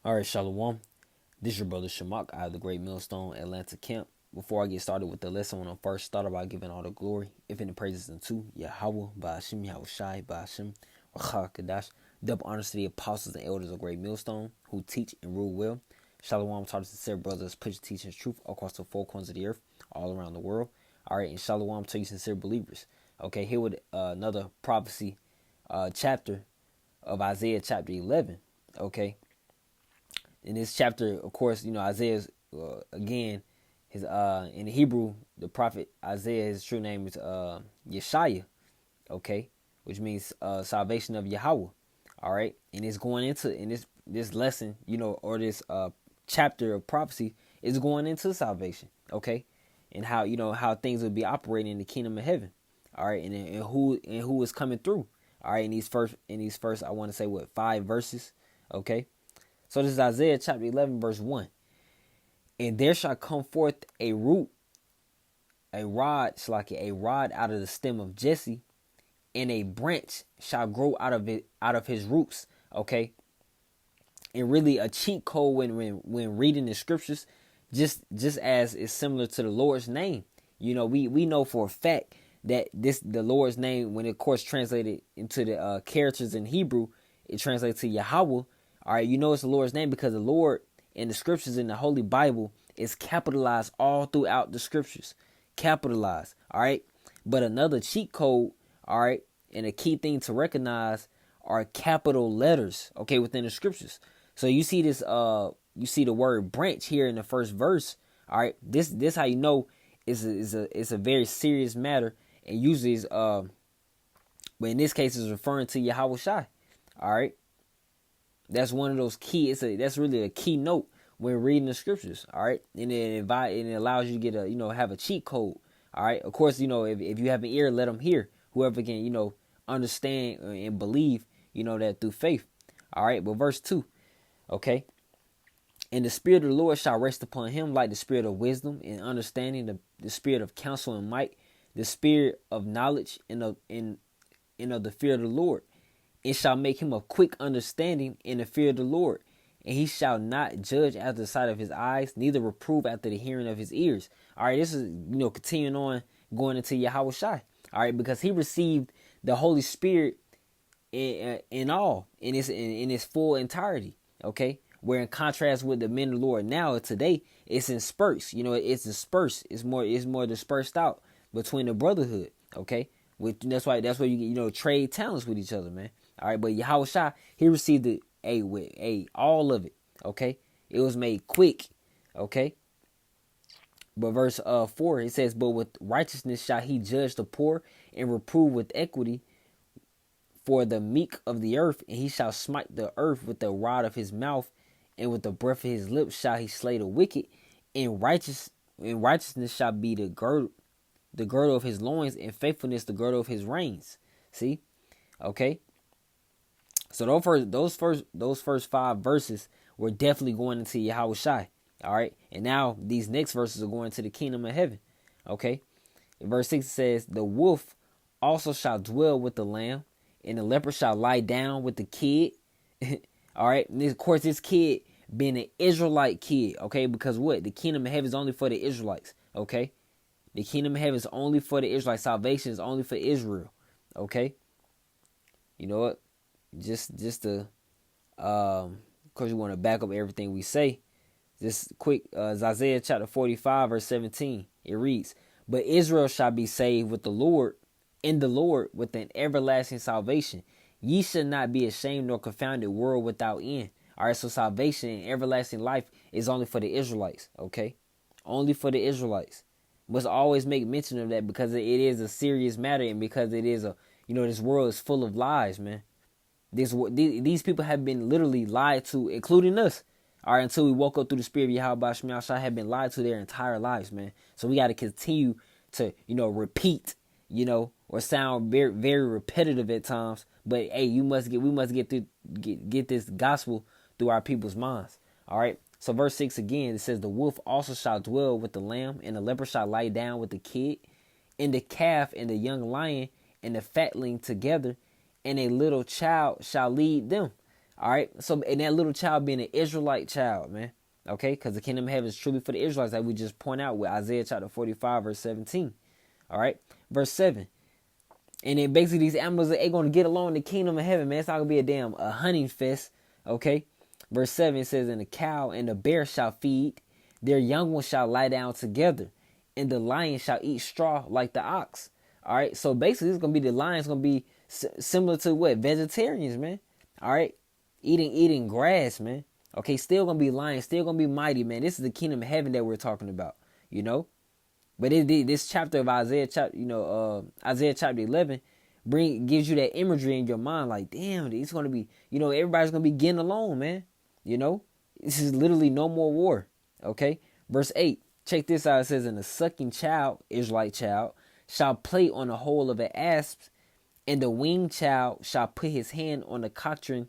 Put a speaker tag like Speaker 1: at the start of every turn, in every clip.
Speaker 1: All right, Shalom. This is your brother Shamak out of the Great Millstone Atlanta Camp. Before I get started with the lesson, I want to first start by giving all the glory, if any praises unto Yahweh, Ba'ashim, Yahweh Shai, Ba'ashim, Rachah Kadash. Double honors to the apostles and elders of Great Millstone who teach and rule well. Shalom to the sincere brothers, push teaching truth across the four corners of the earth, all around the world. All right, and Shalom to you sincere believers. Okay, here with another prophecy chapter of Isaiah chapter 11. Okay, in this chapter, of course, Isaiah's again his in the Hebrew, the prophet Isaiah, his true name is Yeshaya, okay, which means salvation of Yahweh. All right, and it's going into in this lesson, or this chapter of prophecy is going into salvation, okay, and how things will be operating in the kingdom of heaven. All right, and who is coming through. All right, in these first I want to say 5 verses, okay. So this is Isaiah chapter 11, verse 1. And there shall come forth a root, a rod out of the stem of Jesse, and a branch shall grow out of his roots. Okay. And really a cheat code when reading the scriptures, just as is similar to the Lord's name. We know for a fact that the Lord's name, when it of course translated into the characters in Hebrew, it translates to Yahweh. All right, it's the Lord's name because the Lord in the scriptures in the Holy Bible is capitalized all throughout the scriptures. Capitalized, all right? But another cheat code, all right, and a key thing to recognize are capital letters, okay, within the scriptures. So you see this, you see the word branch here in the first verse, all right? This how you know it's a very serious matter, and usually is but in this case is referring to Yahweh Shai, all right? That's one of those key. That's really a key note when reading the scriptures. All right, and it allows you to get have a cheat code. All right, of course, if you have an ear, let them hear. Whoever can understand and believe that through faith. All right, but verse 2, okay. And the spirit of the Lord shall rest upon him, like the spirit of wisdom and understanding, the spirit of counsel and might, the spirit of knowledge and of the fear of the Lord. It shall make him of quick understanding in the fear of the Lord. And he shall not judge after the sight of his eyes, neither reprove after the hearing of his ears. All right, this is, continuing on going into Yahweh Shai. All right, because he received the Holy Spirit in its full entirety. Okay, where in contrast with the men of the Lord now today, it's in spurts. It's dispersed. It's more dispersed out between the brotherhood. Okay, that's why you get trade talents with each other, man. All right, but Yahweh Shai, he received it with all of it. Okay, it was made quick. Okay, but verse 4 it says, "But with righteousness shall he judge the poor and reprove with equity for the meek of the earth, and he shall smite the earth with the rod of his mouth, and with the breath of his lips shall he slay the wicked. And righteousness shall be the girdle of his loins, and faithfulness the girdle of his reins." See, okay. So those first 5 verses were definitely going into Yahweh Shai. All right. And now these next verses are going to the kingdom of heaven. Okay. In verse 6 says, "The wolf also shall dwell with the lamb, and the leopard shall lie down with the kid." All right. And of course, this kid being an Israelite kid. Okay. Because what? The kingdom of heaven is only for the Israelites. Okay. The kingdom of heaven is only for the Israelites. Salvation is only for Israel. Okay. You know what? Just to, of course, you want to back up everything we say. Just quick, Isaiah chapter 45, verse 17. It reads, "But Israel shall be saved with the Lord, in the Lord, with an everlasting salvation. Ye should not be ashamed nor confounded, world without end." All right, so salvation and everlasting life is only for the Israelites. Okay, only for the Israelites. Must always make mention of that because it is a serious matter, and because it is this world is full of lies, man. These people have been literally lied to, including us. All right, until we woke up through the spirit of Yahweh Shai, Shai have been lied to their entire lives, man. So we got to continue to, repeat, or sound very, very repetitive at times. But hey, we must get this gospel through our people's minds. All right. So verse 6 again, it says, "The wolf also shall dwell with the lamb, and the leopard shall lie down with the kid, and the calf and the young lion and the fatling together, and a little child shall lead them." All right. So, and that little child being an Israelite child, man. Okay. Because the kingdom of heaven is truly for the Israelites, that we just point out with Isaiah chapter 45, verse 17. All right. Verse 7. And then basically these animals are going to get along in the kingdom of heaven, man. It's not going to be a hunting fest. Okay. Verse 7 says, and the cow and the bear shall feed, their young ones shall lie down together, and the lion shall eat straw like the ox. All right. So basically, it's going to be the lion's going to be similar to what? Vegetarians, man. All right. Eating grass, man. Okay. Still going to be lions, still going to be mighty, man. This is the kingdom of heaven that we're talking about, you know. But this chapter of Isaiah, Isaiah chapter 11, gives you that imagery in your mind, like, damn, it's gonna be, everybody's gonna be getting along, man. You know, this is literally no more war. Okay, verse 8. Check this out. It says, "And the sucking child, Israelite child, shall play on the hole of an asp, and the weaned child shall put his hand on the cockatrice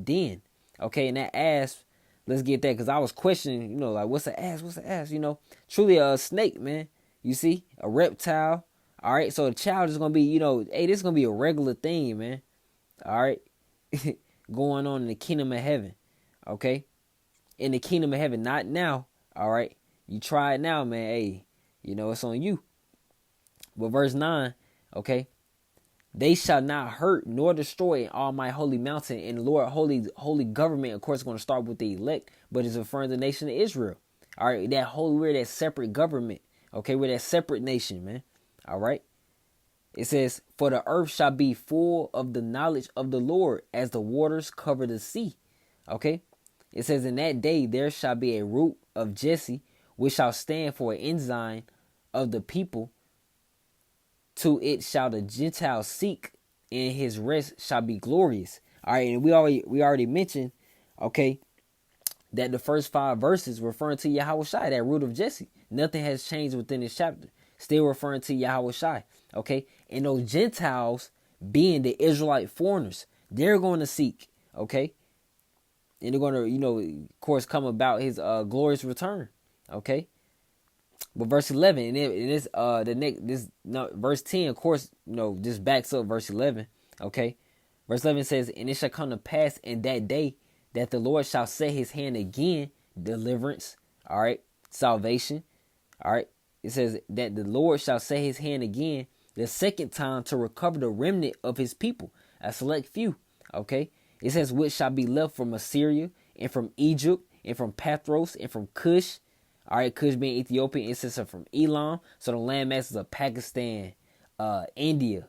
Speaker 1: den." Okay, and that asp. Let's get that, because I was questioning, like, what's an ass? What's an ass? Truly a snake, man. You see? A reptile. All right? So the child is going to be, hey, this is going to be a regular thing, man. All right? Going on in the kingdom of heaven. Okay? In the kingdom of heaven. Not now. All right? You try it now, man. Hey, it's on you. But verse 9, okay? "They shall not hurt nor destroy all my holy mountain." And the Lord, holy government, of course, is going to start with the elect, but it's referring to the nation of Israel. All right, we're that separate government. Okay, we're that separate nation, man. All right. It says, "For the earth shall be full of the knowledge of the Lord, as the waters cover the sea." Okay. It says, "In that day there shall be a root of Jesse, which shall stand for an ensign of the people. To it shall the Gentiles seek, and his rest shall be glorious." All right, and we already mentioned, okay, that the first 5 verses referring to Yahweh Shai, that root of Jesse. Nothing has changed within this chapter. Still referring to Yahweh Shai. Okay, and those Gentiles being the Israelite foreigners, they're going to seek. Okay, and they're going to, of course, come about his glorious return. Okay. But verse 11, verse 10, of course, just backs up verse 11. Okay, verse 11 says, "And it shall come to pass in that day that the Lord shall set his hand again," deliverance, all right, salvation, all right. It says that the Lord shall set his hand again the second time to recover the remnant of his people, a select few. Okay, it says, "Which shall be left from Assyria and from Egypt and from Pathros and from Cush." All right, Kush being Ethiopian, it says from Elam. So the landmasses of Pakistan, India.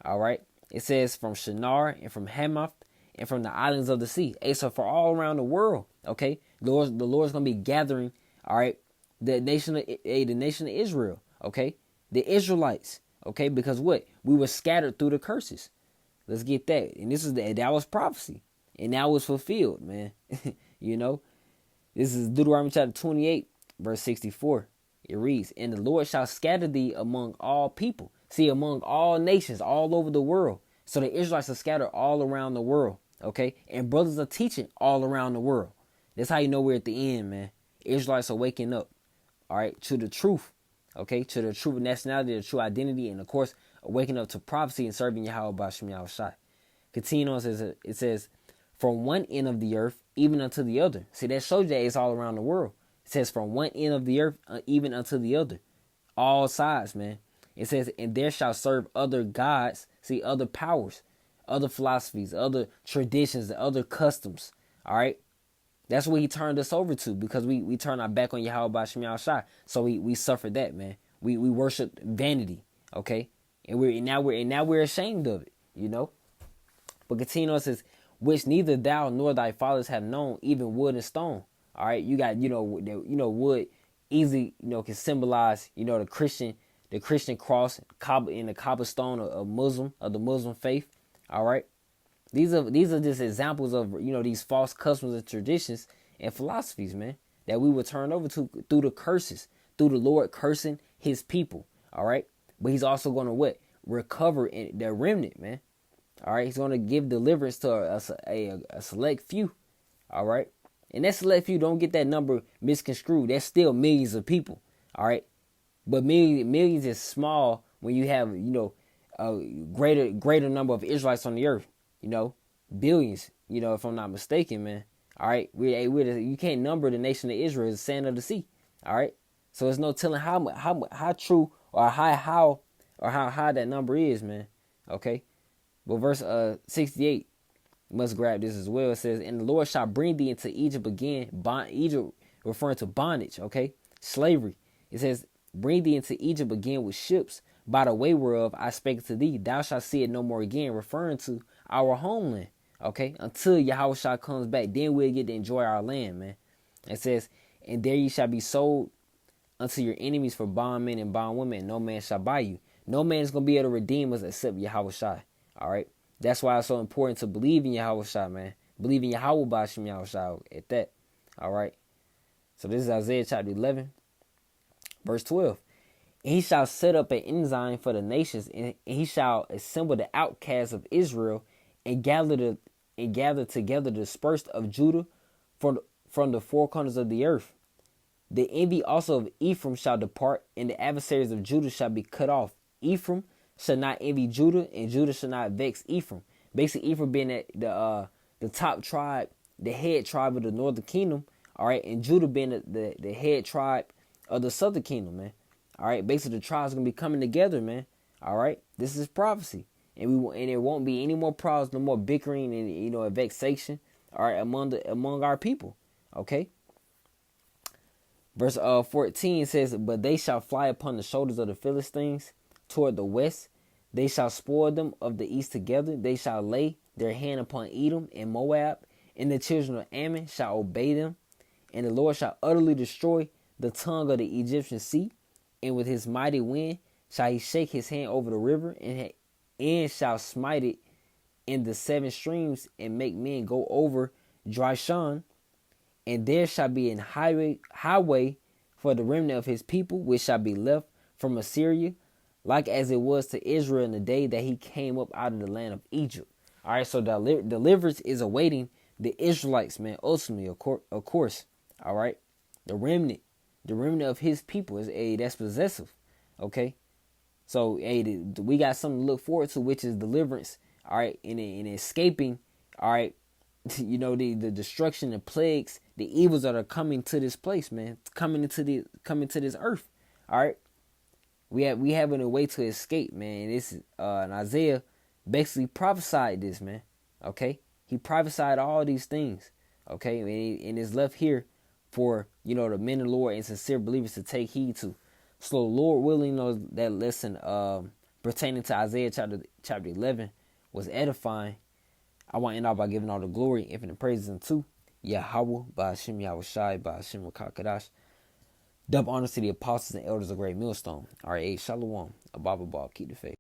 Speaker 1: All right. It says from Shinar and from Hamath and from the islands of the sea. Hey, so for all around the world, okay, the Lord's gonna be gathering, all right, the nation of Israel, okay, the Israelites, okay, because what? We were scattered through the curses. Let's get that. And that was prophecy. And that was fulfilled, man. This is Deuteronomy chapter 28. Verse 64, it reads, "And the Lord shall scatter thee among all people." See, among all nations, all over the world. So the Israelites are scattered all around the world. Okay. And brothers are teaching all around the world. That's how you know we're at the end, man. Israelites are waking up. All right. To the truth. Okay. To the true nationality, the true identity. And of course, waking up to prophecy and serving Yahweh B'Shem Yahweh Shai. Continue on, it says, "From one end of the earth, even unto the other." See, that shows you that it's all around the world. It says from one end of the earth even unto the other. All sides, man. It says, "And there shall serve other gods," see, other powers, other philosophies, other traditions, other customs. All right. That's what he turned us over to, because we turned our back on Yahweh B'Shem Yahweh Shai. So we suffered that, man. We worshiped vanity. Okay. And now we're ashamed of it, But continue on, says, "Which neither thou nor thy fathers have known, even wood and stone." All right, you got wood easily can symbolize the Christian cross, in the cobblestone of the Muslim faith. All right, these are just examples of these false customs and traditions and philosophies, man, that we were turned over to through the curses, through the Lord cursing his people. All right, but he's also going to recover the remnant, man. All right, he's going to give deliverance to a select few. All right. And that select few, don't get that number misconstrued. That's still millions of people. All right. But millions is small when you have, a greater number of Israelites on the earth, billions, if I'm not mistaken, man. All right, you can't number the nation of Israel as the sand of the sea. All right, so there's no telling how true or how high that number is, man. Okay, but verse 68, you must grab this as well. It says, "And the Lord shall bring thee into Egypt again." Egypt referring to bondage, okay, slavery. It says, "Bring thee into Egypt again with ships, by the way whereof I spake to thee. Thou shalt see it no more again," referring to our homeland. Okay, until Yahushua comes back, then we'll get to enjoy our land, man. It says, "And there ye shall be sold unto your enemies for bondmen and bondwomen, and no man shall buy you." No man is going to be able to redeem us except Yahushua. All right, that's why it's so important to believe in Yahushua, man. Believe in Yahweh Bashim Yahushua at that. All right, so this is Isaiah chapter 11, verse 12. "And he shall set up an ensign for the nations, and he shall assemble the outcasts of Israel, and gather together the dispersed of Judah from the four corners of the earth. The envy also of Ephraim shall depart, and the adversaries of Judah shall be cut off. Ephraim shall not envy Judah, and Judah shall not vex Ephraim." Basically, Ephraim being the top tribe, the head tribe of the northern kingdom, all right, and Judah being the head tribe of the southern kingdom, man. All right, basically the tribes gonna be coming together, man. All right, this is prophecy, and there won't be any more problems, no more bickering and vexation, all right, among our people. Okay. Verse 14 says, "But they shall fly upon the shoulders of the Philistines toward the west. They shall spoil them of the east together. They shall lay their hand upon Edom and Moab, and the children of Ammon shall obey them. And the Lord shall utterly destroy the tongue of the Egyptian sea, and with his mighty wind shall he shake his hand over the river, and shall smite it in the seven streams, and make men go over Drishon. And there shall be an highway for the remnant of his people, which shall be left from Assyria, like as it was to Israel in the day that he came up out of the land of Egypt." All right, so deliverance is awaiting the Israelites, man. Ultimately, of course. All right, the remnant of his people that's possessive. Okay, so we got something to look forward to, which is deliverance. All right, in escaping. All right, the destruction, the plagues, the evils that are coming to this place, man, coming to this earth. All right, we having a way to escape, man. This and Isaiah basically prophesied this, man. Okay, he prophesied all these things. Okay, and it's left here for the men of the Lord and sincere believers to take heed to. So, Lord willing, that lesson pertaining to Isaiah chapter 11 was edifying. I want to end off by giving all the glory, infinite praises unto Yahweh, Ba'ashim Yahushai, Ba'ashim Rakakadash. Double honors to the apostles and elders of Great Millstone. R.A. Shalom. Abba, keep the faith.